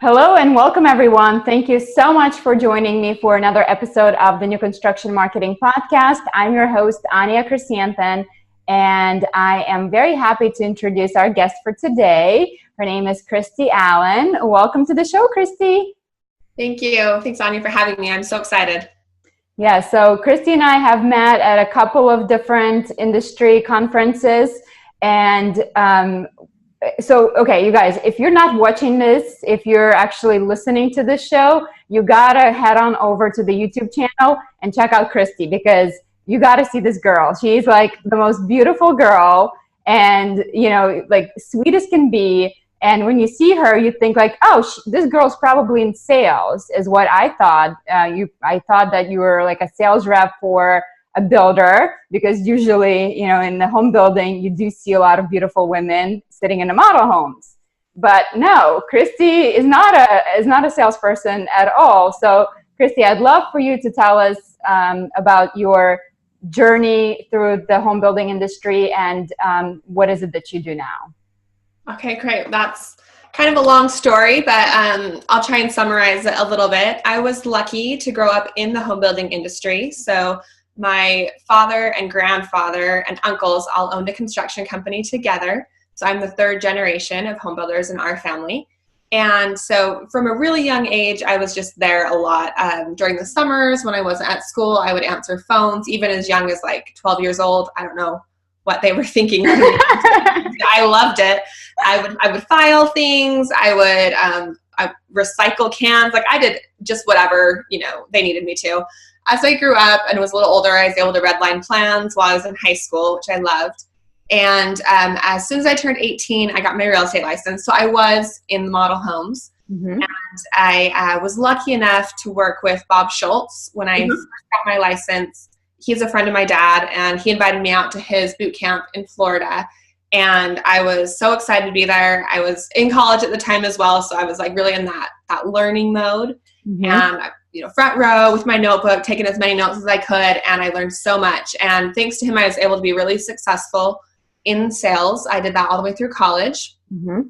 Hello and welcome everyone. Thank you so much for joining me for another episode of the New Construction Marketing Podcast. I'm your host, Anya Chrysanthon, and I am very happy to introduce our guest for today. Her name is Kristi Allen. Welcome to the show, Kristi. Thank you. Thanks, Anya, for having me. I'm so excited. Yeah, so Kristi and I have met at a couple of different industry conferences, and okay, you guys, if you're not watching this, if you're actually listening to this show, you gotta head on over to the YouTube channel and check out Kristi, because you gotta see this girl. She's like the most beautiful girl and, like sweet as can be. And when you see her, you think like, oh, this girl's probably in sales, is what I thought. I thought that you were like a sales rep for a builder, because usually, in the home building, you do see a lot of beautiful women sitting in the model homes. But no, Kristi is not a salesperson at all. So Kristi, I'd love for you to tell us about your journey through the home building industry and what is it that you do now? Okay, great. That's kind of a long story, but I'll try and summarize it a little bit. I was lucky to grow up in the home building industry. So my father and grandfather and uncles all owned a construction company together. So I'm the third generation of home builders in our family. And so from a really young age, I was just there a lot. During the summers when I wasn't at school, I would answer phones, even as young as like 12 years old. I don't know what they were thinking. I loved it. I would file things. I recycle cans. Like I did just whatever, they needed me to. As I grew up and was a little older, I was able to redline plans while I was in high school, which I loved. And as soon as I turned 18, I got my real estate license. So I was in the model homes. Mm-hmm. And I was lucky enough to work with Bob Schultz when I first got my license. He's a friend of my dad, and he invited me out to his boot camp in Florida. And I was so excited to be there. I was in college at the time as well, so I was like really in that learning mode. Mm-hmm. And front row with my notebook, taking as many notes as I could, and I learned so much. And thanks to him, I was able to be really successful in sales. I did that all the way through college. Mm-hmm.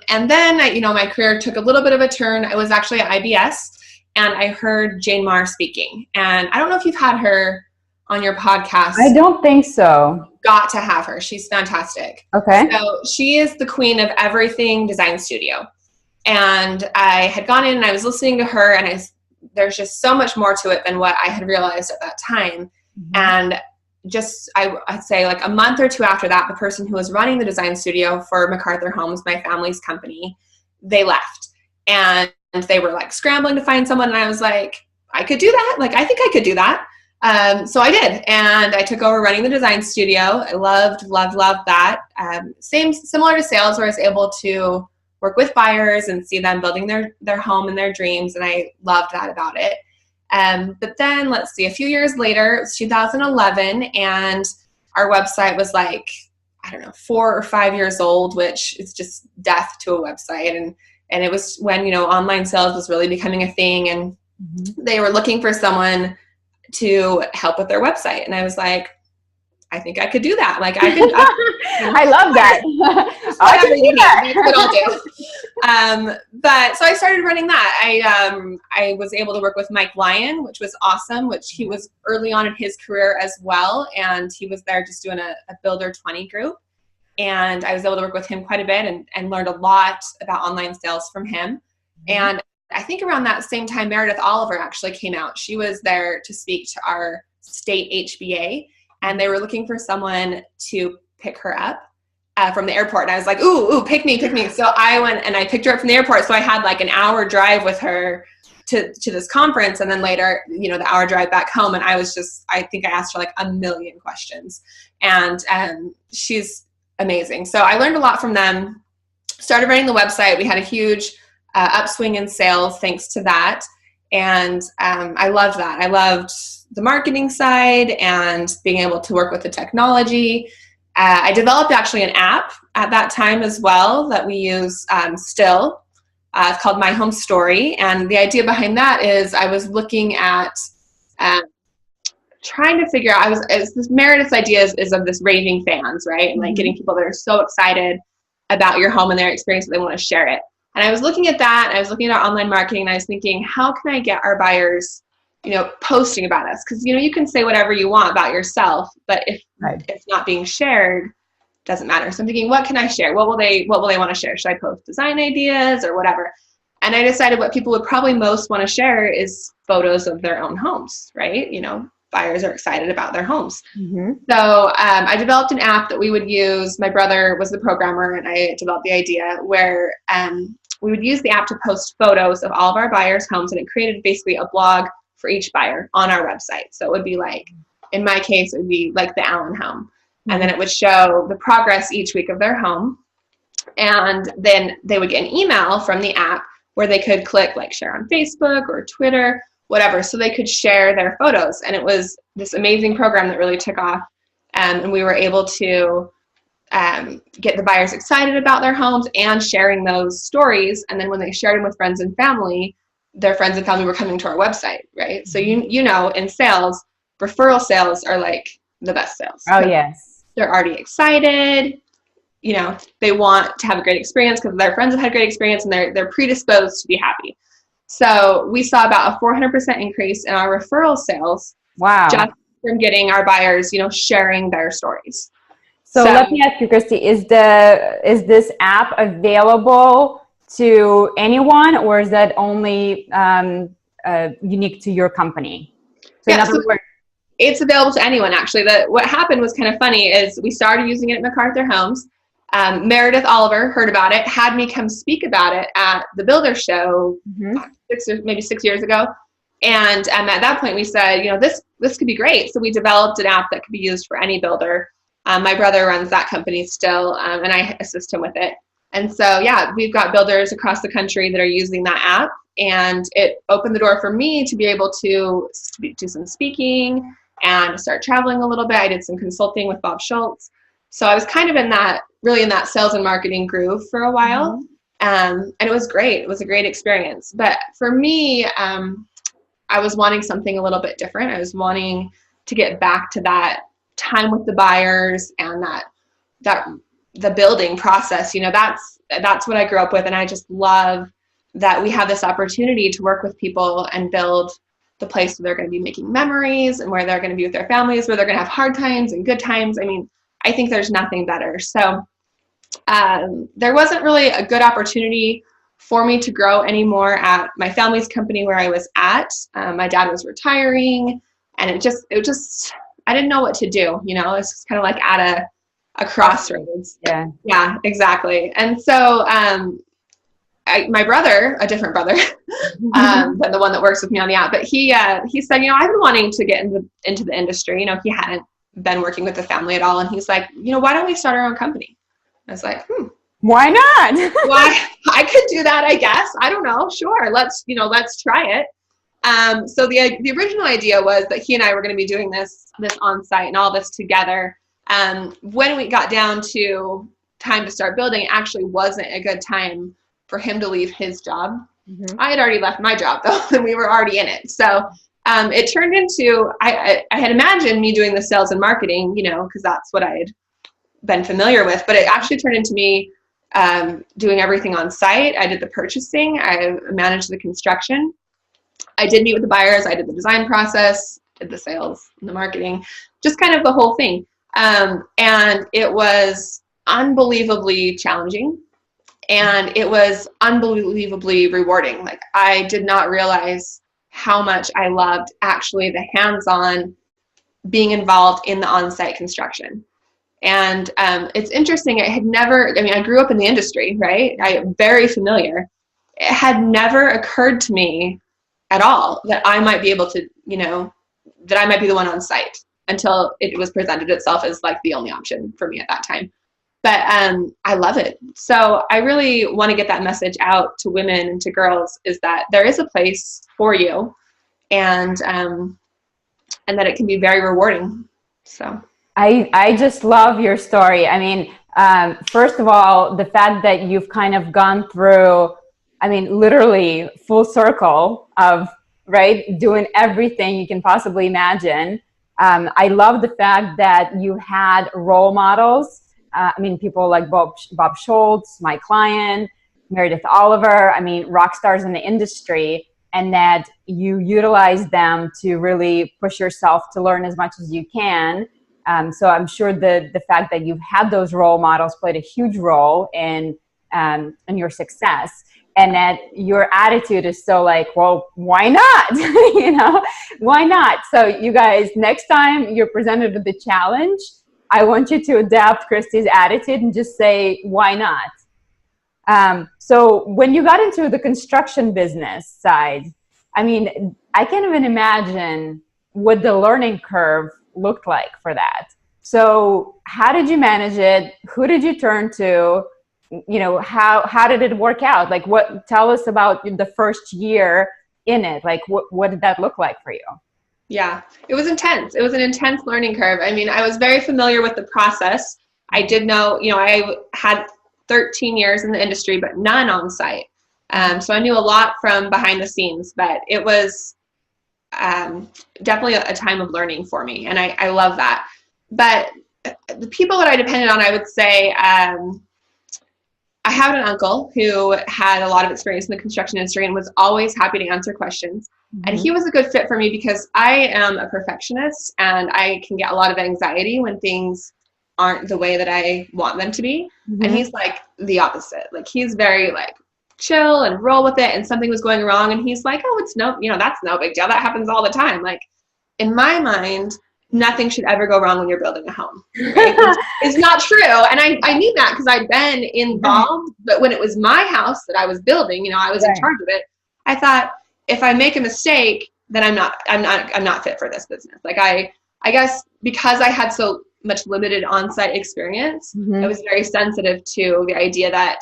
And then, my career took a little bit of a turn. I was actually at IBS, and I heard Jane Marr speaking. And I don't know if you've had her on your podcast. I don't think so. Got to have her. She's fantastic. Okay. So she is the queen of everything design studio. And I had gone in and I was listening to her, and there's just so much more to it than what I had realized at that time. Mm-hmm. And just, I'd say like a month or two after that, the person who was running the design studio for MacArthur Homes, my family's company, they left. And they were like scrambling to find someone. And I was like, I could do that. Like, I think I could do that. So I did. And I took over running the design studio. I loved that. Similar to sales, where I was able to work with buyers and see them building their home and their dreams. And I loved that about it. But then let's see, a few years later, it was 2011, and our website was like, I don't know, 4 or 5 years old, which is just death to a website. And it was when, online sales was really becoming a thing, and they were looking for someone to help with their website. And I was like, I think I could do that. Like I could. I love that. I can do that. That's what I'll do. But so I started running that. I was able to work with Mike Lyon, which was awesome, which he was early on in his career as well. And he was there just doing a Builder 20 group. And I was able to work with him quite a bit and learned a lot about online sales from him. And I think around that same time, Meredith Oliver actually came out. She was there to speak to our state HBA. And they were looking for someone to pick her up from the airport. And I was like, ooh, pick me. So I went and I picked her up from the airport. So I had like an hour drive with her to this conference. And then later, the hour drive back home. And I think I asked her like a million questions. And she's amazing. So I learned a lot from them. Started running the website. We had a huge upswing in sales thanks to that. And I loved that. I loved the marketing side and being able to work with the technology. I developed actually an app at that time as well that we use still. It's called My Home Story. And the idea behind that is I was looking at trying to figure out, this Meredith's idea is of this raving fans, right? And like getting people that are so excited about your home and their experience that they want to share it. And I was looking at that, and I was looking at our online marketing, and I was thinking, how can I get our buyers, posting about us? Because, you can say whatever you want about yourself, but if it's not being shared, it doesn't matter. So I'm thinking, what can I share? What will they want to share? Should I post design ideas or whatever? And I decided what people would probably most want to share is photos of their own homes, right? Buyers are excited about their homes. Mm-hmm. So I developed an app that we would use. My brother was the programmer, and I developed the idea where we would use the app to post photos of all of our buyers' homes, and it created basically a blog for each buyer on our website. So it would be like, in my case, it would be like the Allen home. Mm-hmm. And then it would show the progress each week of their home. And then they would get an email from the app where they could click like share on Facebook or Twitter, whatever, so they could share their photos. And it was this amazing program that really took off. And we were able to get the buyers excited about their homes and sharing those stories. And then when they shared them with friends and family, their friends and family were coming to our website, right? So, in sales, referral sales are like the best sales. Oh, yes. They're already excited. They want to have a great experience because their friends have had a great experience, and they're predisposed to be happy. So we saw about a 400% increase in our referral sales. Wow. Just from getting our buyers, sharing their stories. So let me ask you, Kristi, is this app available to anyone, or is that only unique to your company? So in other words, it's available to anyone, actually. What happened was kind of funny is we started using it at MacArthur Homes. Meredith Oliver heard about it, had me come speak about it at the Builder Show, maybe 6 years ago. And at that point we said, this could be great. So we developed an app that could be used for any builder. My brother runs that company still, and I assist him with it. And so, we've got builders across the country that are using that app, and it opened the door for me to be able to do some speaking and start traveling a little bit. I did some consulting with Bob Schultz. So I was kind of in that sales and marketing groove for a while. And it was great. It was a great experience. But for me, I was wanting something a little bit different. I was wanting to get back to that time with the buyers and the building process. That's what I grew up with. And I just love that we have this opportunity to work with people and build the place where they're going to be making memories, and where they're going to be with their families, where they're going to have hard times and good times. I think there's nothing better. So there wasn't really a good opportunity for me to grow anymore at my family's company where I was at. My dad was retiring, and it just I didn't know what to do. It's just kind of like at a crossroads. Yeah, exactly. And so my brother, a different brother than the one that works with me on the app, but he said, I've been wanting to get into the industry. He hadn't been working with the family at all. And he's like, why don't we start our own company? I was like, why not? Why? I could do that, I guess. I don't know. Sure. Let's try it. So the original idea was that he and I were going to be doing this on site and all this together. When we got down to time to start building, it actually wasn't a good time for him to leave his job. I had already left my job though, and we were already in it. So it turned into, I had imagined me doing the sales and marketing, because that's what I had been familiar with, but it actually turned into me doing everything on site. I did the purchasing, I managed the construction, I did meet with the buyers, I did the design process, did the sales and the marketing, just kind of the whole thing. And it was unbelievably challenging, and it was unbelievably rewarding. Like, I did not realize how much I loved actually the hands-on being involved in the on-site construction. And it's interesting, I grew up in the industry, right? I am very familiar. It had never occurred to me at all that I might be able to, that I might be the one on site, until it was presented itself as like the only option for me at that time. But I love it. So I really want to get that message out to women and to girls, is that there is a place for you, and that it can be very rewarding. So I just love your story. First of all, the fact that you've kind of gone through, literally full circle of, right, doing everything you can possibly imagine. I love the fact that you had role models. People like Bob Schultz, my client, Meredith Oliver, I mean, rock stars in the industry, and that you utilize them to really push yourself to learn as much as you can. So I'm sure the fact that you've had those role models played a huge role in your success, and that your attitude is so like, well, why not? You know, why not? So you guys, next time you're presented with the challenge, I want you to adapt Kristi's attitude and just say, why not? So when you got into the construction business side, I mean, I can't even imagine what the learning curve looked like for that. So how did you manage it? Who did you turn to? You know, how did it work out? Like, tell us about the first year in it. Like, what did that look like for you? Yeah, it was intense. It was an intense learning curve. I mean, I was very familiar with the process. I did know, you know, I had 13 years in the industry, but none on site. So I knew a lot from behind the scenes, but it was definitely a time of learning for me. And I love that. But the people that I depended on, I would say, I had an uncle who had a lot of experience in the construction industry and was always happy to answer questions. Mm-hmm. And he was a good fit for me because I am a perfectionist and I can get a lot of anxiety when things aren't the way that I want them to be. Mm-hmm. And he's like the opposite. Like, he's very like chill and roll with it, and something was going wrong and he's like, oh, it's no, you know, that's no big deal. That happens all the time. Like, in my mind, nothing should ever go wrong when you're building a home. Right? It's not true. And I knew that because I'd been involved, but when it was my house that I was building, you know, I was in charge of it. I thought, if I make a mistake, then I'm not fit for this business. Like, I guess because I had so much limited on-site experience, I was very sensitive to the idea that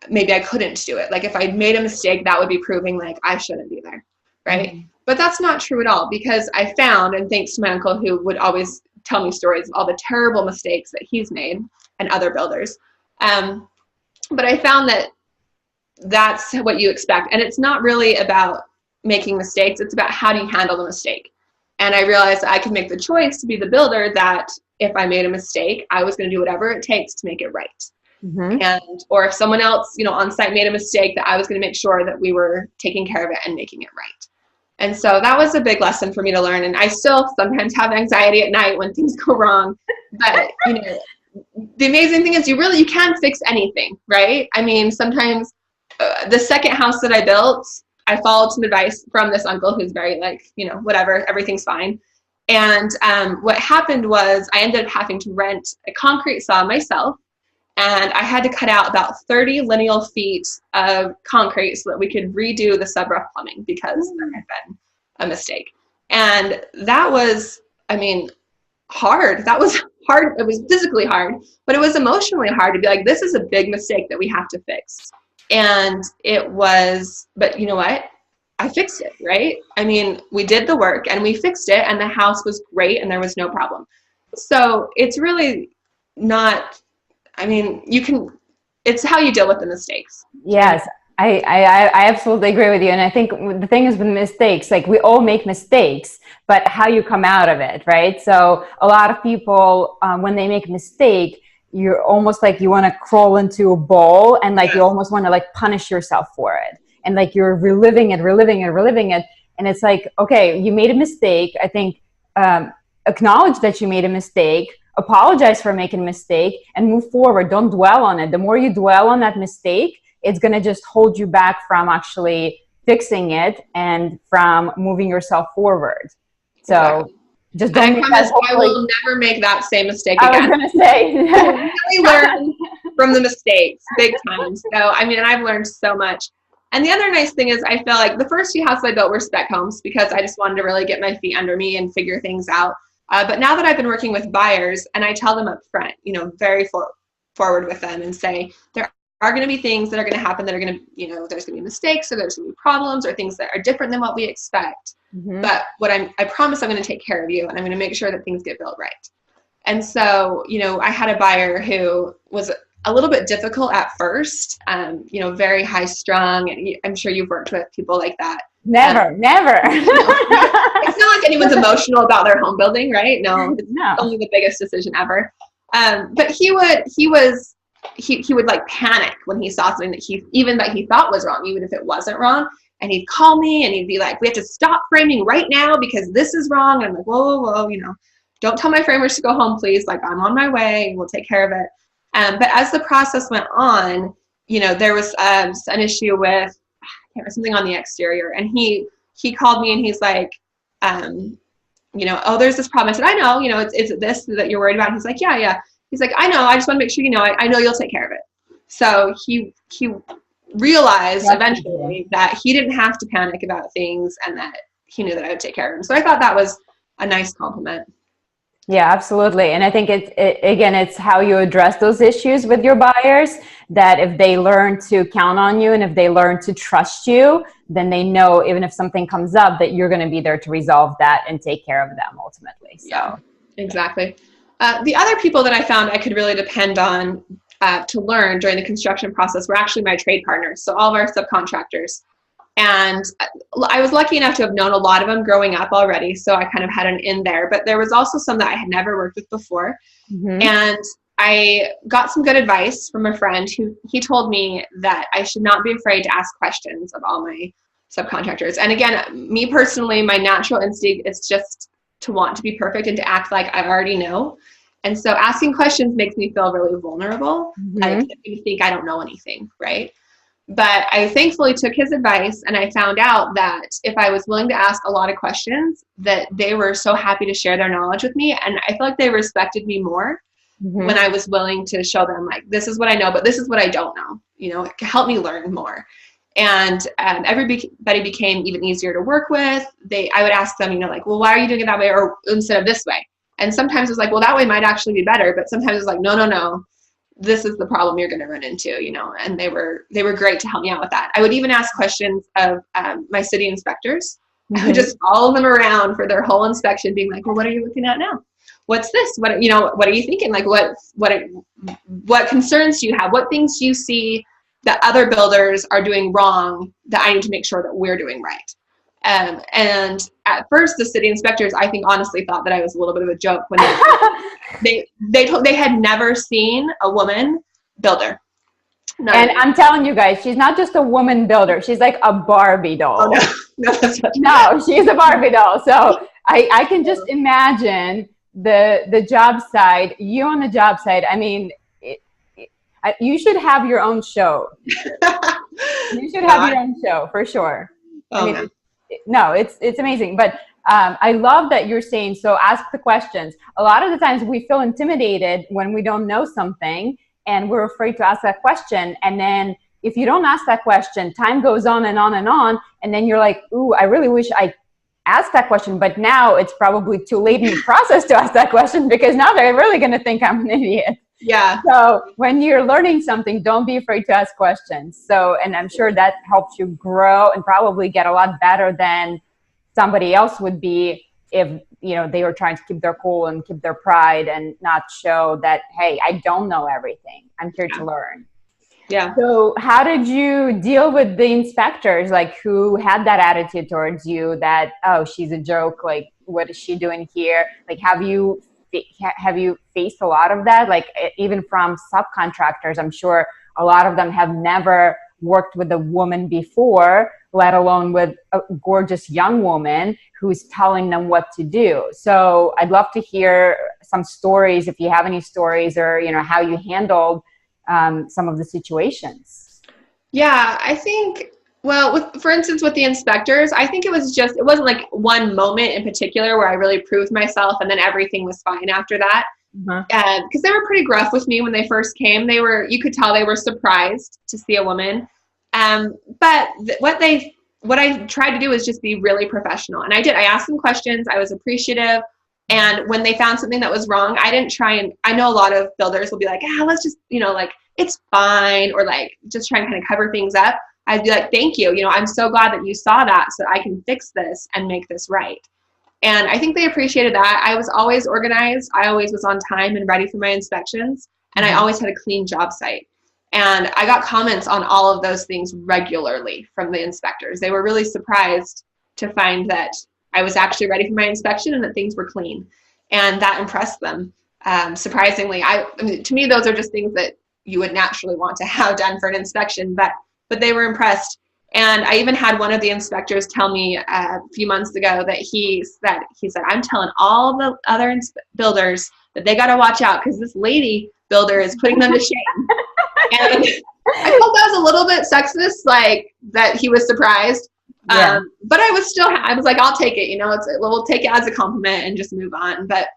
maybe I couldn't do it. Like, if I made a mistake, that would be proving like I shouldn't be there. Right. But that's not true at all, because I found, and thanks to my uncle who would always tell me stories of all the terrible mistakes that he's made and other builders. But I found that that's what you expect. And it's not really about making mistakes. It's about how do you handle the mistake. And I realized that I could make the choice to be the builder that if I made a mistake, I was going to do whatever it takes to make it right. And, or if someone else, you know, on site made a mistake, that I was going to make sure that we were taking care of it and making it right. And so that was a big lesson for me to learn. And I still sometimes have anxiety at night when things go wrong. But, you know, the amazing thing is you can fix anything, right? I mean, sometimes the second house that I built, I followed some advice from this uncle who's very like, you know, whatever, everything's fine. And what happened was I ended up having to rent a concrete saw myself. And I had to cut out about 30 lineal feet of concrete so that we could redo the sub-rough plumbing because there had been a mistake. And that was, I mean, hard. That was hard. It was physically hard, but it was emotionally hard to be like, this is a big mistake that we have to fix. And it was, but you know what? I fixed it, right? I mean, we did the work and we fixed it, and the house was great and there was no problem. So it's really not, I mean, it's how you deal with the mistakes. Yes, I absolutely agree with you. And I think the thing is with mistakes, like, we all make mistakes, but how you come out of it, right? So a lot of people, when they make a mistake, you're almost like you want to crawl into a bowl, and like you almost want to like punish yourself for it. And like you're reliving it. And it's like, okay, you made a mistake. I think acknowledge that you made a mistake, apologize for making a mistake, and move forward. Don't dwell on it. The more you dwell on that mistake, it's going to just hold you back from actually fixing it and from moving yourself forward. So just don't. I promise I will never make that same mistake again. I was going to say. I really learn from the mistakes big time. So, I mean, I've learned so much. And the other nice thing is I feel like the first few houses I built were spec homes because I just wanted to really get my feet under me and figure things out. But now that I've been working with buyers, and I tell them up front, you know, very forward with them, and say there are going to be things that are going to happen that are going to, you know, there's going to be mistakes, or there's going to be problems, or things that are different than what we expect. But I promise I'm going to take care of you, and I'm going to make sure that things get built right. And so, you know, I had a buyer who was a little bit difficult at first, you know, very high strung. And I'm sure you've worked with people like that. Never. You know, it's not like anyone's emotional about their home building, right? No, it's only the biggest decision ever. But he was he would like panic when he saw something that he thought was wrong, even if it wasn't wrong. And he'd call me and he'd be like, we have to stop framing right now because this is wrong. And I'm like, whoa, don't tell my framers to go home, please. Like, I'm on my way. We'll take care of it. But as the process went on, there was an issue with something on the exterior. And he called me and he's like, oh, there's this problem. I said, I know, it's this that you're worried about. And he's like, yeah. He's like, I know. I just want to make sure I know you'll take care of it. So he realized eventually that he didn't have to panic about things and that he knew that I would take care of him. So I thought that was a nice compliment. Yeah, absolutely. And I think it's how you address those issues with your buyers, that if they learn to count on you and if they learn to trust you, then they know even if something comes up that you're going to be there to resolve that and take care of them ultimately. So yeah, exactly. The other people that I found I could really depend on to learn during the construction process were actually my trade partners. So all of our subcontractors. And I was lucky enough to have known a lot of them growing up already. So I kind of had an in there, but there was also some that I had never worked with before. Mm-hmm. And I got some good advice from a friend he told me that I should not be afraid to ask questions of all my subcontractors. And again, me personally, my natural instinct is just to want to be perfect and to act like I already know. And so asking questions makes me feel really vulnerable. Mm-hmm. I think I don't know anything, right? But I thankfully took his advice and I found out that if I was willing to ask a lot of questions, that they were so happy to share their knowledge with me. And I feel like they respected me more mm-hmm. when I was willing to show them, like, this is what I know, but this is what I don't know. Help me learn more. And everybody became even easier to work with. I would ask them, like, well, why are you doing it that way or instead of this way? And sometimes it's like, well, that way might actually be better. But sometimes it's like, no. This is the problem you're going to run into, and they were great to help me out with that. I would even ask questions of my city inspectors. Mm-hmm. I would just follow them around for their whole inspection being like, well, what are you looking at now? What's this? What are you thinking? Like, what concerns do you have? What things do you see that other builders are doing wrong that I need to make sure that we're doing right? And at first, the city inspectors, I think, honestly thought that I was a little bit of a joke when they had never seen a woman builder. And I'm telling you guys, she's not just a woman builder; she's like a Barbie doll. Oh, no, no, she's a Barbie doll. So I can just imagine the job site. You on the job site. I mean, you should have your own show. You should have your own show for sure. Oh, I mean, no, it's amazing. But I love that you're saying, so ask the questions. A lot of the times we feel intimidated when we don't know something and we're afraid to ask that question. And then if you don't ask that question, time goes on and on and on. And then you're like, ooh, I really wish I asked that question. But now it's probably too late in the process to ask that question because now they're really going to think I'm an idiot. Yeah. So when you're learning something, don't be afraid to ask questions. So, and I'm sure that helps you grow and probably get a lot better than somebody else would be if, they were trying to keep their cool and keep their pride and not show that, hey, I don't know everything. I'm here to learn. Yeah. So how did you deal with the inspectors, like who had that attitude towards you that, oh, she's a joke. Like, what is she doing here? Like, have you faced a lot of that? Like, even from subcontractors, I'm sure a lot of them have never worked with a woman before, let alone with a gorgeous young woman who's telling them what to do. So I'd love to hear some stories, if you have any stories, or, how you handled some of the situations. Yeah, I think, well, for instance, with the inspectors, I think it wasn't like one moment in particular where I really proved myself and then everything was fine after that. Because they were pretty gruff with me when they first came. You could tell they were surprised to see a woman. But what I tried to do was just be really professional. And I did. I asked them questions. I was appreciative. And when they found something that was wrong, I didn't try I know a lot of builders will be like, let's just, like, it's fine, or like just try and kind of cover things up. I'd be like, thank you. I'm so glad that you saw that so I can fix this and make this right. And I think they appreciated that. I was always organized. I always was on time and ready for my inspections. And I always had a clean job site. And I got comments on all of those things regularly from the inspectors. They were really surprised to find that I was actually ready for my inspection and that things were clean. And that impressed them. Surprisingly, I mean, to me, those are just things that you would naturally want to have done for an inspection, but they were impressed. And I even had one of the inspectors tell me a few months ago that he said, I'm telling all the other builders that they got to watch out because this lady builder is putting them to shame. And I felt that was a little bit sexist, like that he was surprised. Yeah. But I was like, I'll take it, we'll take it as a compliment and just move on. But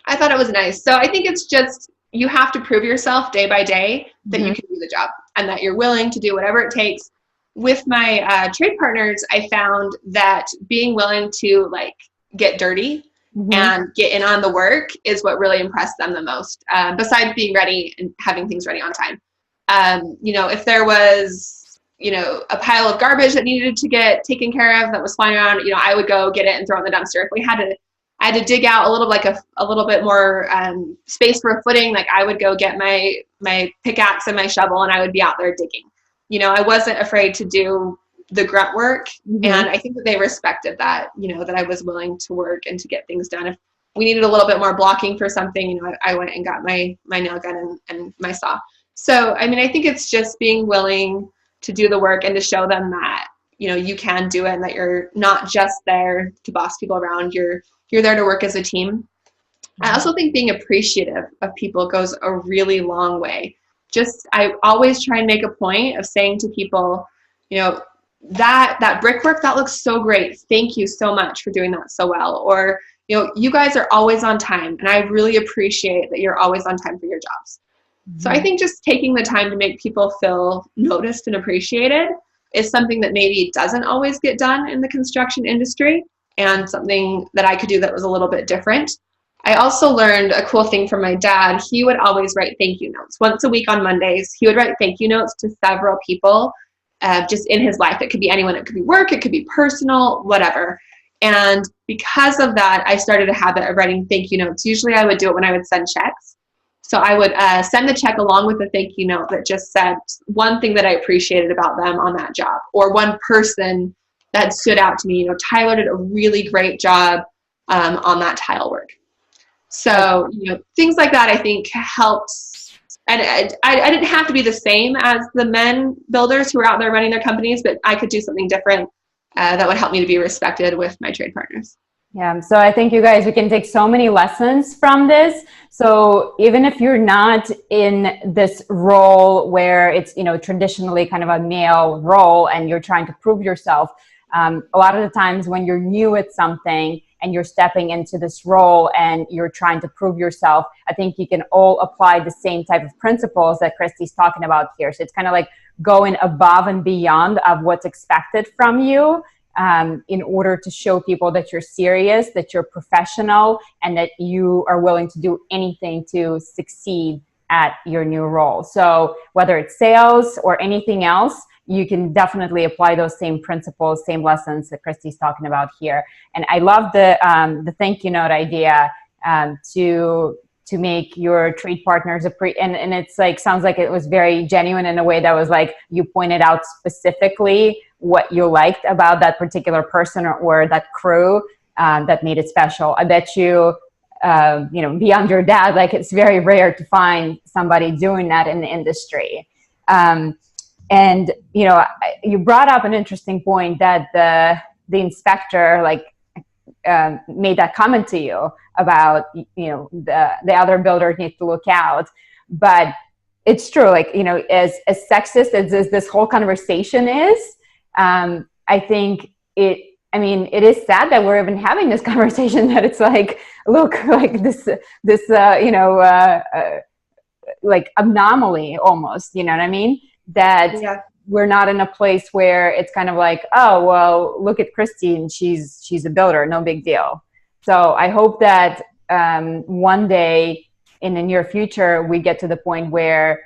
I thought it was nice. So I think it's just, you have to prove yourself day by day that you can do the job and that you're willing to do whatever it takes. With my trade partners, I found that being willing to like get dirty and get in on the work is what really impressed them the most, besides being ready and having things ready on time. If there was, a pile of garbage that needed to get taken care of that was flying around, I would go get it and throw it in the dumpster. If I had to dig out a little bit more space for a footing, like I would go get my pickaxe and my shovel and I would be out there digging. I wasn't afraid to do the grunt work. And I think that they respected that, that I was willing to work and to get things done. If we needed a little bit more blocking for something, I went and got my nail gun and my saw. So, I mean, I think it's just being willing to do the work and to show them that, you can do it and that you're not just there to boss people around. You're there to work as a team. I also think being appreciative of people goes a really long way. I always try and make a point of saying to people, that brickwork, that looks so great. Thank you so much for doing that so well. Or, you guys are always on time. And I really appreciate that you're always on time for your jobs. So I think just taking the time to make people feel noticed and appreciated is something that maybe doesn't always get done in the construction industry, and something that I could do that was a little bit different. I also learned a cool thing from my dad. He would always write thank you notes. Once a week on Mondays, he would write thank you notes to several people just in his life. It could be anyone. It could be work. It could be personal, whatever. And because of that, I started a habit of writing thank you notes. Usually I would do it when I would send checks. So I would send the check along with a thank you note that just said one thing that I appreciated about them on that job, or one person that stood out to me. Tyler did a really great job on that tile work. So, things like that I think helps. And I didn't have to be the same as the men builders who are out there running their companies, but I could do something different that would help me to be respected with my trade partners. Yeah, so I think you guys, we can take so many lessons from this. So even if you're not in this role where it's, traditionally kind of a male role and you're trying to prove yourself, a lot of the times when you're new at something and you're stepping into this role and you're trying to prove yourself, I think you can all apply the same type of principles that Kristi's talking about here. So it's kind of like going above and beyond of what's expected from you, in order to show people that you're serious, that you're professional, and that you are willing to do anything to succeed at your new role. So whether it's sales or anything else, you can definitely apply those same principles, same lessons that Kristi's talking about here. And I love the thank you note idea, to make your trade partners and it's like, sounds like it was very genuine in a way that was like, you pointed out specifically what you liked about that particular person or that crew that made it special. I bet you, beyond your dad, like it's very rare to find somebody doing that in the industry. And, you brought up an interesting point that the inspector, made that comment to you about, the other builders need to look out. But it's true, as sexist as this whole conversation is, I think it is sad that we're even having this conversation, that it's like, look, like this like anomaly almost, you know what I mean? That we're not in a place where it's kind of like, oh, well, look at Kristi and she's a builder, no big deal. So I hope that one day in the near future, we get to the point where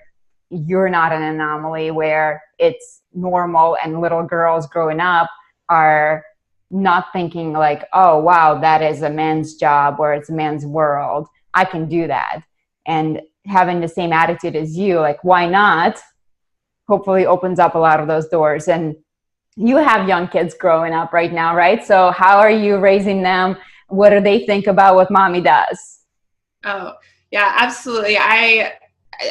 you're not an anomaly, where it's normal and little girls growing up are not thinking like, oh, wow, that is a man's job or it's a man's world. I can do that. And having the same attitude as you, like, why not? Hopefully opens up a lot of those doors. And you have young kids growing up right now, right? So how are you raising them? What do they think about what mommy does? Oh, yeah, absolutely. I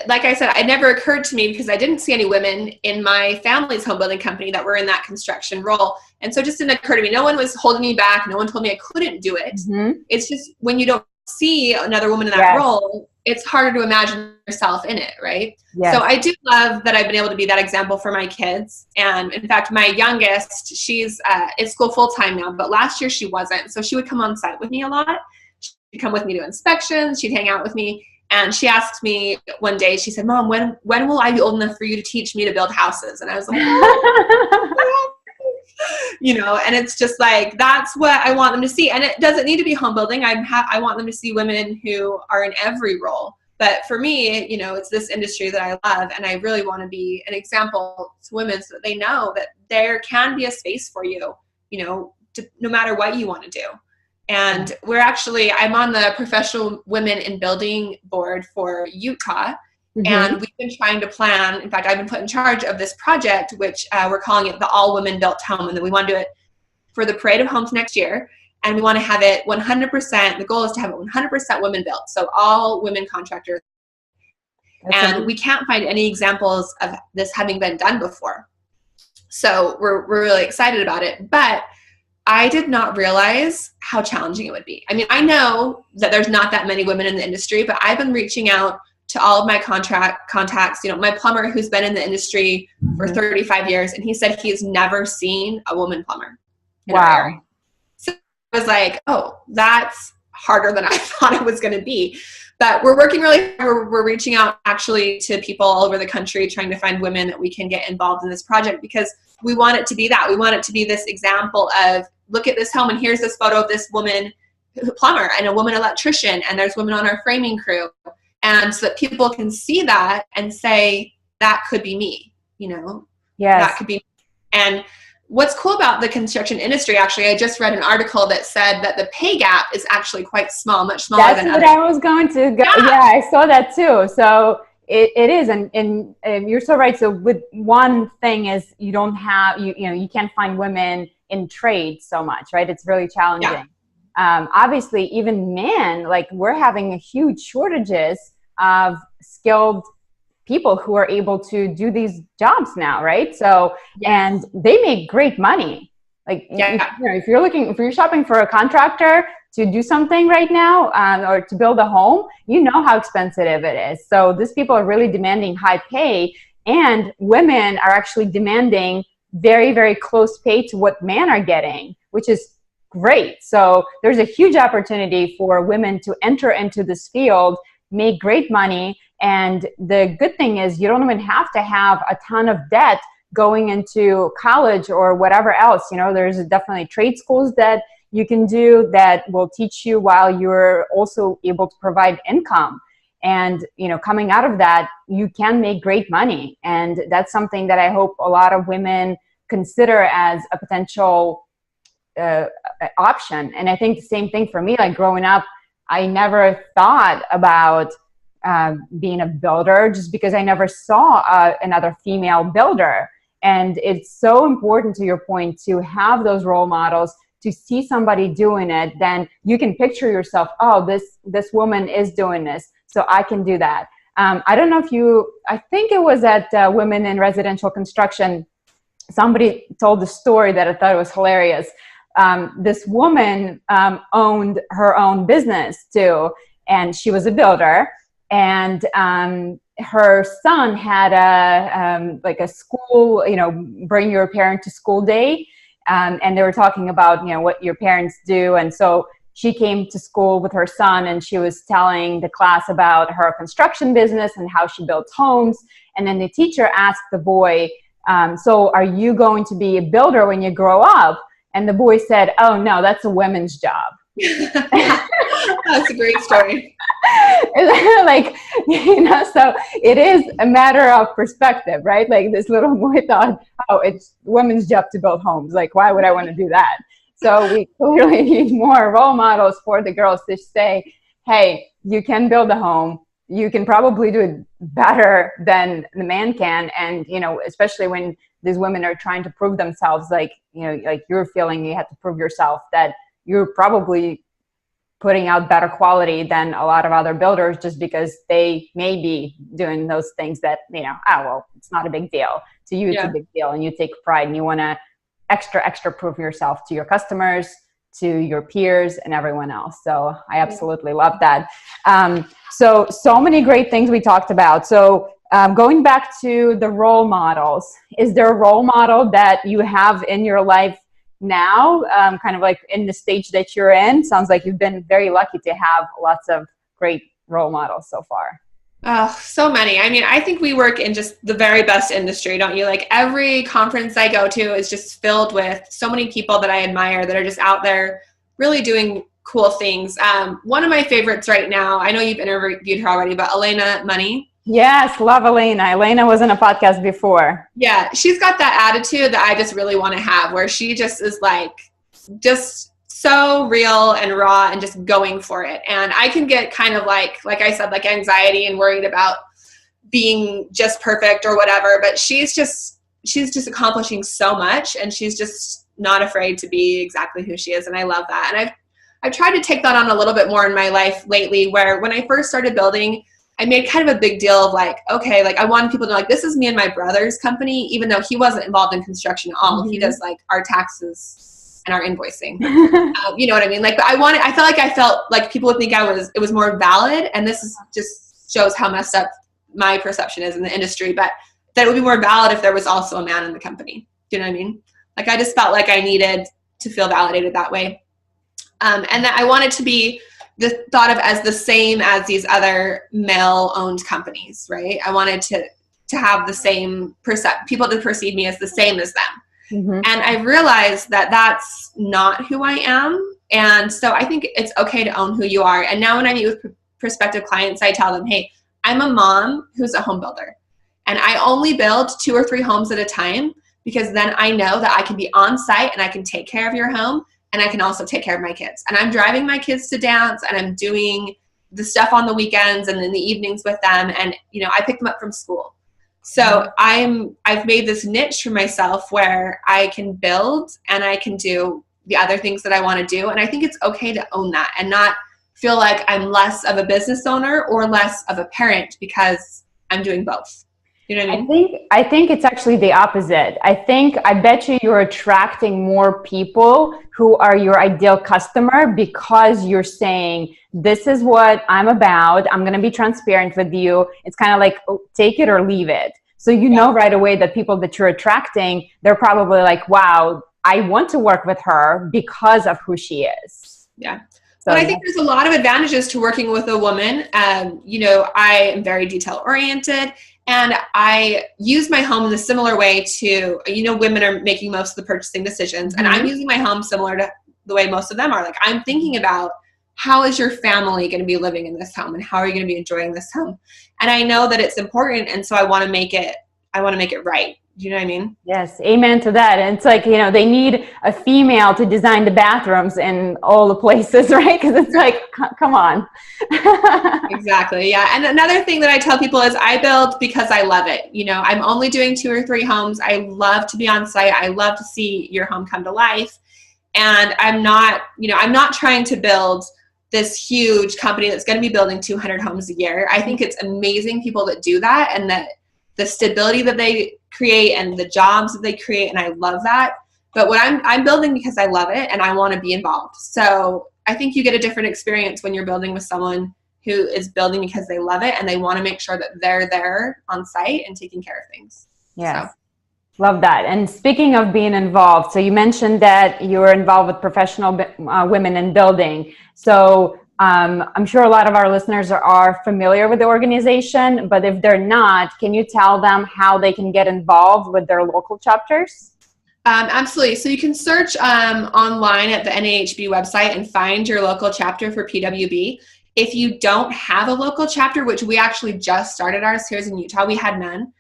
like I said, it never occurred to me because I didn't see any women in my family's home building company that were in that construction role. And so it just didn't occur to me. No one was holding me back. No one told me I couldn't do it. Mm-hmm. It's just when you don't see another woman in that role, it's harder to imagine yourself in it, right? Yes. So I do love that I've been able to be that example for my kids. And in fact, my youngest, she's in school full-time now, but last year she wasn't. So she would come on site with me a lot. She'd come with me to inspections. She'd hang out with me. And she asked me one day, she said, Mom, when will I be old enough for you to teach me to build houses? And I was like, oh. You know, and it's just like, that's what I want them to see. And it doesn't need to be home building. I want them to see women who are in every role. But for me, you know, it's this industry that I love. And I really want to be an example to women so that they know that there can be a space for you, you know, no matter what you want to do. And I'm on the Professional Women in Building board for Utah. Mm-hmm. And we've been trying to plan. In fact, I've been put in charge of this project, which we're calling it the All Women Built Home. And then we want to do it for the Parade of Homes next year. And we want to have it 100%. The goal is to have it 100% women built. So all women contractors. And we can't find any examples of this having been done before. So we're really excited about it. But I did not realize how challenging it would be. I mean, I know that there's not that many women in the industry, but I've been reaching out to all of my contacts, you know, my plumber who's been in the industry for 35 years, and he said he has never seen a woman plumber in our area. So I was like, oh, that's harder than I thought it was going to be. But we're working really hard. We're reaching out actually to people all over the country, trying to find women that we can get involved in this project, because we want it to be that. We want it to be this example of, look at this home, and here's this photo of this woman plumber and a woman electrician, and there's women on our framing crew. And so that people can see that and say, that could be me, you know? Yes. That could be me. And what's cool about the construction industry, actually, I just read an article that said that the pay gap is actually quite small, much smaller than others. That's what I was going to go. Yeah, I saw that too. So it is, and you're so right. So with one thing is you don't have, you can't find women in trade so much, right? It's really challenging. Yeah. Obviously, even men, like we're having a huge shortages of skilled people who are able to do these jobs now, right? So, and they make great money. Like, if you're shopping for a contractor to do something right now, or to build a home, you know how expensive it is. So these people are really demanding high pay, and women are actually demanding very, very close pay to what men are getting, which is great. So there's a huge opportunity for women to enter into this field, make great money. And the good thing is you don't even have to have a ton of debt going into college or whatever else. You know, there's definitely trade schools that you can do that will teach you while you're also able to provide income. And, coming out of that, you can make great money. And that's something that I hope a lot of women consider as a potential option. And I think the same thing for me, like growing up, I never thought about being a builder just because I never saw another female builder. And it's so important, to your point, to have those role models, to see somebody doing it. Then you can picture yourself, oh, this woman is doing this, so I can do that. I don't know if I think it was at Women in Residential Construction, somebody told the story that I thought was hilarious. This woman owned her own business too, and she was a builder. And her son had a school, bring your parent to school day, and they were talking about what your parents do. And so she came to school with her son, and she was telling the class about her construction business and how she builds homes. And then the teacher asked the boy, so are you going to be a builder when you grow up? And the boy said, oh, no, that's a women's job. That's a great story. Like, so it is a matter of perspective, right? Like this little boy thought, oh, it's women's job to build homes. Like, why would I want to do that? So we clearly need more role models for the girls to say, hey, you can build a home. You can probably do it better than the man can. And, especially when these women are trying to prove themselves, like, like you're feeling you have to prove yourself, that you're probably putting out better quality than a lot of other builders, just because they may be doing those things that, you know, oh, well, it's not a big deal. To you, it's a big deal, and you take pride, and you want to extra prove yourself to your customers, to your peers, and everyone else. So I absolutely love that. So many great things we talked about. So going back to the role models, is there a role model that you have in your life now, kind of like in the stage that you're in? Sounds like you've been very lucky to have lots of great role models so far. Oh, so many. I mean, I think we work in just the very best industry, don't you? Like every conference I go to is just filled with so many people that I admire that are just out there really doing cool things. One of my favorites right now, I know you've interviewed her already, but Elena Money. Yes, love Elena. Elena was in a podcast before. Yeah, she's got that attitude that I just really want to have, where she just is like, just so real and raw and just going for it. And I can get kind of like I said, like anxiety and worried about being just perfect or whatever, but she's just accomplishing so much, and she's just not afraid to be exactly who she is. And I love that. And I've tried to take that on a little bit more in my life lately, where when I first started building, I made kind of a big deal of like, okay, like I wanted people to know, like, this is me and my brother's company, even though he wasn't involved in construction at all. Mm-hmm. He does like our taxes and our invoicing. You know what I mean? Like, but I felt like people would think it was more valid. And this just shows how messed up my perception is in the industry, but that it would be more valid if there was also a man in the company. Do you know what I mean? Like, I just felt like I needed to feel validated that way. And that I wanted to be thought of as the same as these other male-owned companies, right? I wanted to have the same people to perceive me as the same as them. Mm-hmm. And I realized that that's not who I am. And so I think it's okay to own who you are. And now when I meet with prospective clients, I tell them, hey, I'm a mom who's a home builder. And I only build 2 or 3 homes at a time, because then I know that I can be on site and I can take care of your home, and I can also take care of my kids. And I'm driving my kids to dance, and I'm doing the stuff on the weekends and in the evenings with them. And, you know, I pick them up from school. So I've made this niche for myself where I can build and I can do the other things that I want to do. And I think it's okay to own that and not feel like I'm less of a business owner or less of a parent because I'm doing both. You know what I mean? I think it's actually the opposite. I bet you're attracting more people who are your ideal customer, because you're saying, this is what I'm about. I'm going to be transparent with you. It's kind of like, take it or leave it. So you know right away that people that you're attracting, they're probably like, wow, I want to work with her because of who she is. Yeah. So, but I think there's a lot of advantages to working with a woman. You know, I am very detail oriented. And I use my home in a similar way to, you know, women are making most of the purchasing decisions. Mm-hmm. And I'm using my home similar to the way most of them are. Like, I'm thinking about, how is your family going to be living in this home? And how are you going to be enjoying this home? And I know that it's important. And so I want to make it right. Do you know what I mean? Yes. Amen to that. And it's like, you know, they need a female to design the bathrooms in all the places, right? Because it's like, come on. Exactly. Yeah. And another thing that I tell people is I build because I love it. You know, I'm only doing 2 or 3 homes. I love to be on site. I love to see your home come to life. And I'm not trying to build this huge company that's going to be building 200 homes a year. I think it's amazing people that do that, and that the stability that they create and the jobs that they create. And I love that. But what I'm building because I love it and I want to be involved. So I think you get a different experience when you're building with someone who is building because they love it and they want to make sure that they're there on site and taking care of things. Yes. So. Love that. And speaking of being involved, so you mentioned that you're involved with professional women in building. So I'm sure a lot of our listeners are familiar with the organization, but if they're not, can you tell them how they can get involved with their local chapters? Absolutely. So you can search online at the NAHB website and find your local chapter for PWB. If you don't have a local chapter, which we actually just started ours here in Utah, we had none.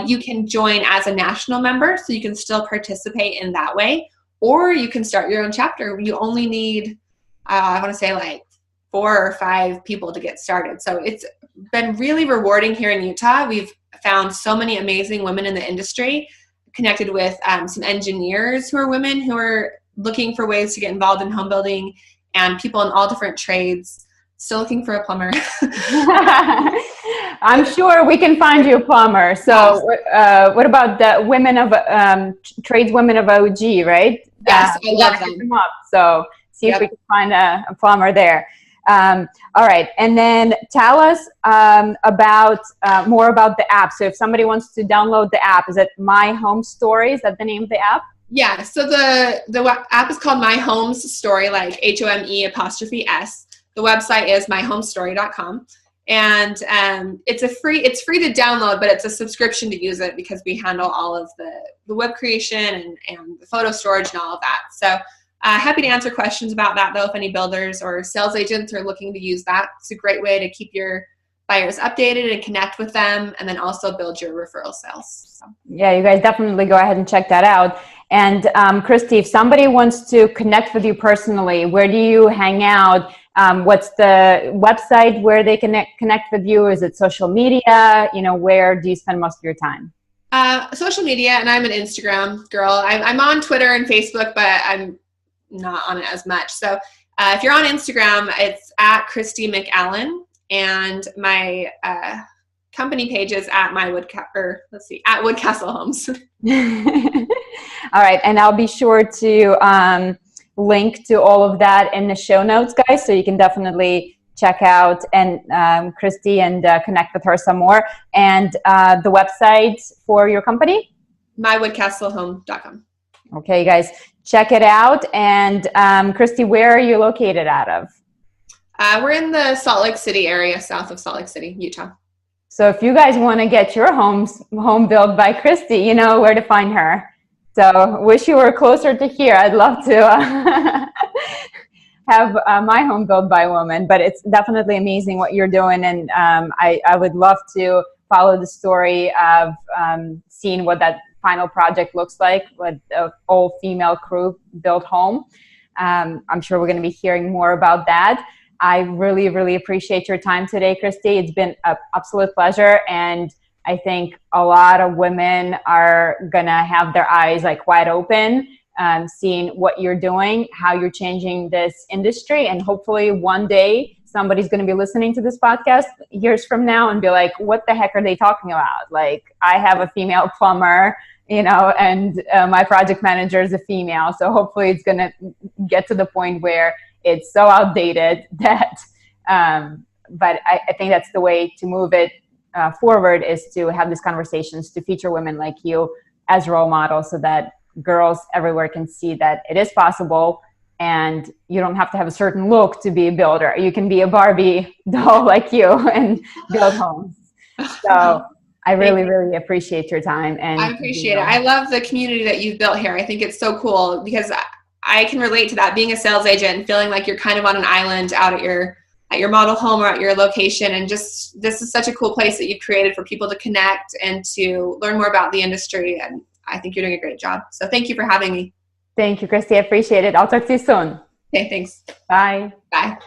You can join as a national member, so you can still participate in that way, or you can start your own chapter. You only need, I want to say like 4 or 5 people to get started. So it's been really rewarding here in Utah. We've found so many amazing women in the industry, connected with some engineers who are women who are looking for ways to get involved in home building. and people in all different trades. Still looking for a plumber. I'm sure we can find you a plumber. So what about the women of tradeswomen of OG, right? Yes, I love them. Up, so see if we can find a plumber there. All right, and then tell us about more about the app. So if somebody wants to download the app, is it My Home Story? Is that the name of the app? Yeah, so the app is called My Home's Story, like HOME''S. The website is myhomestory.com, and it's free to download, but it's a subscription to use it because we handle all of the web creation and the photo storage and all of that. So happy to answer questions about that, though, if any builders or sales agents are looking to use that. It's a great way to keep your buyers updated and connect with them, and then also build your referral sales. So. Yeah, you guys definitely go ahead and check that out. And Kristi, if somebody wants to connect with you personally, where do you hang out? What's the website where they can connect with you? Is it social media? Where do you spend most of your time? Social media, and I'm an Instagram girl. I'm on Twitter and Facebook, but I'm not on it as much. So if you're on Instagram, it's at Kristi McAllen, and my company page is at at Woodcastle Homes. All right, and I'll be sure to link to all of that in the show notes, guys, so you can definitely check out and Kristi and connect with her some more. And the website for your company? mywoodcastlehome.com. Okay, guys, check it out. And Kristi, where are you located out of? We're in the Salt Lake City area, south of Salt Lake City, Utah. So if you guys want to get your home built by Kristi, you know where to find her. So wish you were closer to here. I'd love to have my home built by a woman, but it's definitely amazing what you're doing. And I would love to follow the story of seeing what that final project looks like with an all-female crew built home. I'm sure we're going to be hearing more about that. I really, really appreciate your time today, Kristi. It's been an absolute pleasure. And I think a lot of women are going to have their eyes wide open, seeing what you're doing, how you're changing this industry. And hopefully one day somebody's going to be listening to this podcast years from now and be like, what the heck are they talking about? I have a female plumber, and my project manager is a female. So hopefully it's going to get to the point where it's so outdated that, but I think that's the way to move it forward, is to have these conversations, to feature women like you as role models, so that girls everywhere can see that it is possible, and you don't have to have a certain look to be a builder. You can be a Barbie doll like you and build homes. So I really, really appreciate your time. And I appreciate it. I love the community that you've built here. I think it's so cool because I can relate to that, being a sales agent and feeling like you're kind of on an island out at your model home or at your location. And just, this is such a cool place that you've created for people to connect and to learn more about the industry. And I think you're doing a great job. So thank you for having me. Thank you, Kristi. I appreciate it. I'll talk to you soon. Okay, thanks. Bye. Bye.